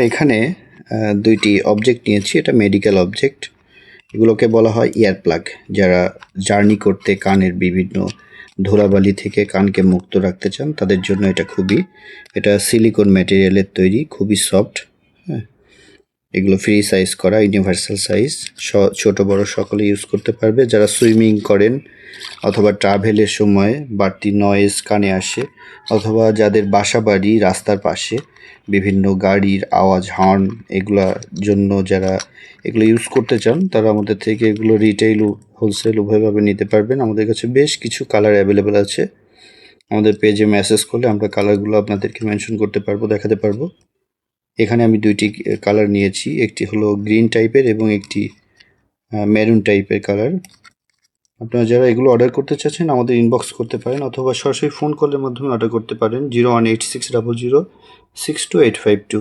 এখানে দুইটি অবজেক্ট নিয়েছি, এটা মেডিকেল অবজেক্ট। এগুলোকে বলা হয় ইয়ার প্লাগ। যারা জার্নি করতে কানের বিভিন্ন ধুলাবালি থেকে কানকে মুক্ত রাখতে চান তাদের জন্য এটা সিলিকন ম্যাটেরিয়ালের তৈরি, খুবই সফট। হ্যাঁ, এগুলো ফ্রি সাইজ করা, ইউনিভার্সাল সাইজ, ছোট বড় সকলে ইউজ করতে পারবে। যারা সুইমিং করেন অথবা ট্রাভেলের সময় বাড়তি নয়েজ কানে আসে, অথবা যাদের বাসা বাড়ি রাস্তার পাশে বিভিন্ন গাড়ির আওয়াজ, হর্ন, এগুলার জন্য যারা এগুলো ইউজ করতে চান তারা আমাদের থেকে এগুলো রিটেইল ও হোলসেল উভয়ভাবে নিতে পারবেন। আমাদের কাছে বেশ কিছু কালার অ্যাভেলেবেল আছে। আমাদের পেজে মেসেজ করলে আমরা কালারগুলো আপনাদেরকে মেনশন করতে পারবো, দেখাতে পারবো। এখানে আমি দুইটি কালার নিয়েছি, একটি হলো গ্রিন টাইপের এবং একটি মেরুন টাইপের কালার। আপনারা যারা এগুলো অর্ডার করতে চাচ্ছেন আমাদের ইনবক্স করতে পারেন, অথবা সরাসরি ফোন কলের মাধ্যমে অর্ডার করতে পারেন 0186006282।